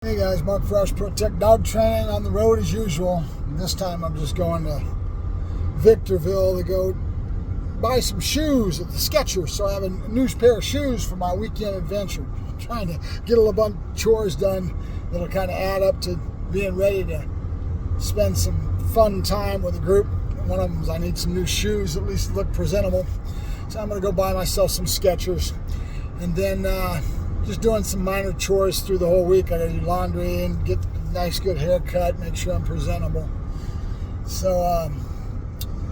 Hey guys, Mark Ferrasci, Protect Dog Training on the road as usual. And this time I'm just going to Victorville to go buy some shoes at the Skechers. So I have a new pair of shoes for my weekend adventure. I'm trying to get a little bunch of chores done that'll kind of add up to being ready to spend some fun time with a group. One of them is I need some new shoes, at least look presentable. So I'm going to go buy myself some Skechers. And then just doing some minor chores through the whole week. I got to do laundry and get a nice good haircut, make sure I'm presentable. So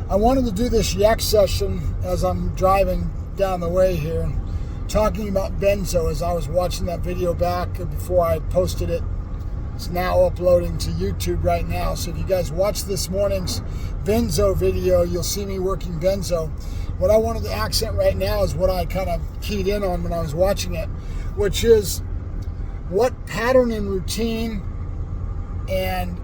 I wanted to do this Yack session as I'm driving down the way here, talking about Benzo as I was watching that video back before I posted it. It's now uploading to YouTube right now. So if you guys watch this morning's Benzo video, you'll see me working Benzo. What I wanted to accent right now is what I kind of keyed in on when I was watching it, which is what pattern and routine and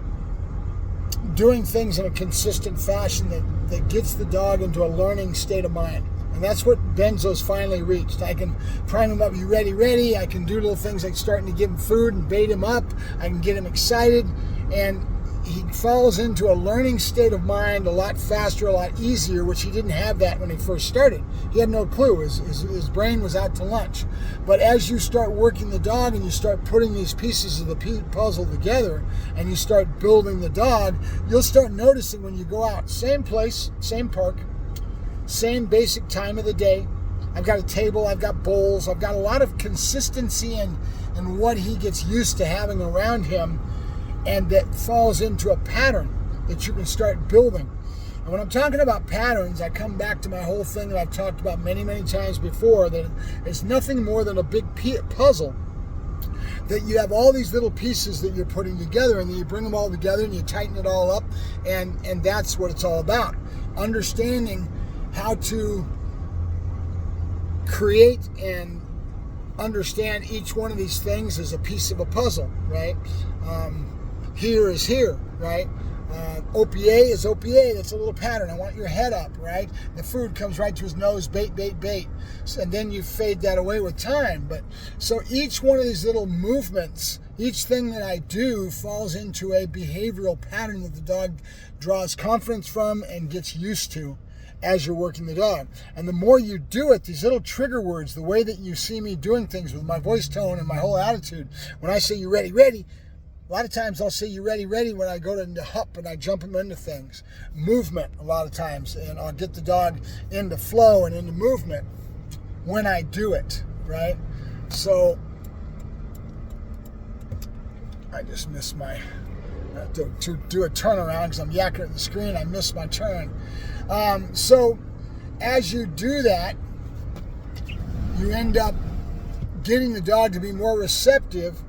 doing things in a consistent fashion that gets the dog into a learning state of mind. And that's what Benzo's finally reached. I can prime him up, you ready? I can do little things like starting to give him food and bait him up. I can get him excited, and he falls into a learning state of mind a lot faster, a lot easier, which he didn't have that when he first started. He had no clue. His brain was out to lunch. But as you start working the dog and you start putting these pieces of the puzzle together and you start building the dog, you'll start noticing when you go out, same place, same park, same basic time of the day. I've got a table, I've got bowls, I've got a lot of consistency in what he gets used to having around him, and that falls into a pattern that you can start building. And when I'm talking about patterns, I come back to my whole thing that I've talked about many, many times before, that it's nothing more than a big puzzle, that you have all these little pieces that you're putting together, and then you bring them all together and you tighten it all up, and that's what it's all about. Understanding how to create and understand each one of these things as a piece of a puzzle, right? Here is here, right? OPA is OPA. That's a little pattern. I want your head up, right? The food comes right to his nose, bait, bait, bait. And then you fade that away with time. But so each one of these little movements, each thing that I do falls into a behavioral pattern that the dog draws confidence from and gets used to as you're working the dog. And the more you do it, these little trigger words, the way that you see me doing things with my voice tone and my whole attitude, when I say you ready, a lot of times I'll say you ready when I go to hup and I jump him into things. Movement a lot of times, and I'll get the dog into flow and into movement when I do it, right? So I just missed my, to do a turnaround because I'm yakking at the screen, I missed my turn. So as you do that, you end up getting the dog to be more receptive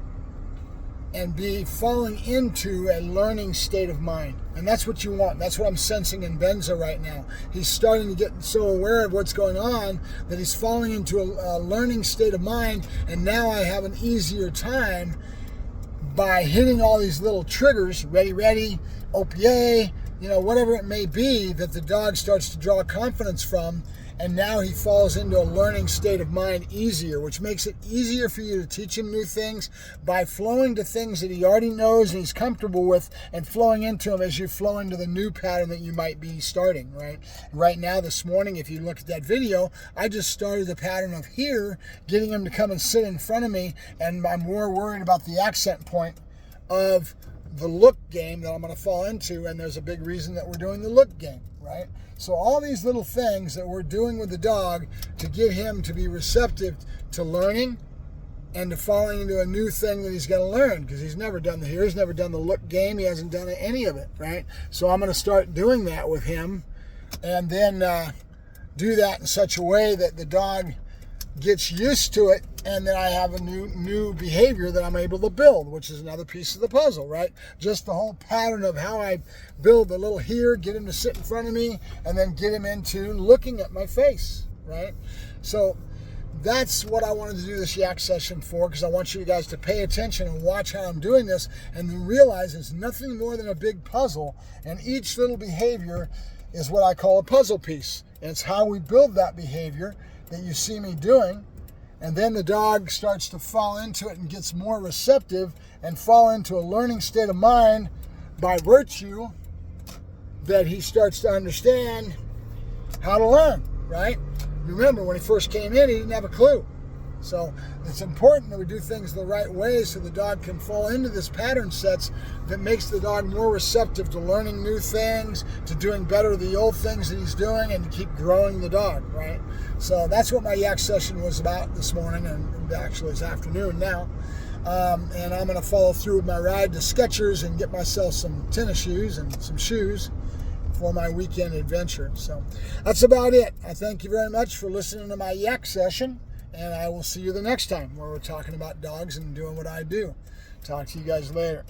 and be falling into a learning state of mind. And that's what you want. That's what I'm sensing in Benzo right now. He's starting to get so aware of what's going on that he's falling into a learning state of mind, and now I have an easier time by hitting all these little triggers, ready, OPA, whatever it may be, that the dog starts to draw confidence from, and now he falls into a learning state of mind easier, which makes it easier for you to teach him new things by flowing to things that he already knows and he's comfortable with, and flowing into them as you flow into the new pattern that you might be starting, right? Right now, this morning, if you look at that video, I just started the pattern of here, getting him to come and sit in front of me, and I'm more worried about the accent point of the look game that I'm going to fall into, and there's a big reason that we're doing the look game, right? So all these little things that we're doing with the dog to get him to be receptive to learning and to falling into a new thing that he's going to learn, because he's never done the here, he's never done the look game, he hasn't done any of it, right? So I'm going to start doing that with him, and then do that in such a way that the dog gets used to it, and then I have a new behavior that I'm able to build, which is another piece of the puzzle, right? Just the whole pattern of how I build the little here, get him to sit in front of me, and then get him into looking at my face, right? So that's what I wanted to do this Yack session for, because I want you guys to pay attention and watch how I'm doing this, and then realize it's nothing more than a big puzzle, and each little behavior is what I call a puzzle piece. And it's how we build that behavior that you see me doing, And then the dog starts to fall into it and gets more receptive and fall into a learning state of mind by virtue that he starts to understand how to learn, right? Remember, when he first came in, he didn't have a clue. So it's important that we do things the right way so the dog can fall into this pattern sets that makes the dog more receptive to learning new things, to doing better the old things that he's doing, and to keep growing the dog, right? So that's what my Yack session was about this morning, and actually it's afternoon now. And I'm going to follow through with my ride to Skechers and get myself some tennis shoes and some shoes for my weekend adventure. So that's about it. I thank you very much for listening to my Yack session. And I will see you the next time where we're talking about dogs and doing what I do. Talk to you guys later.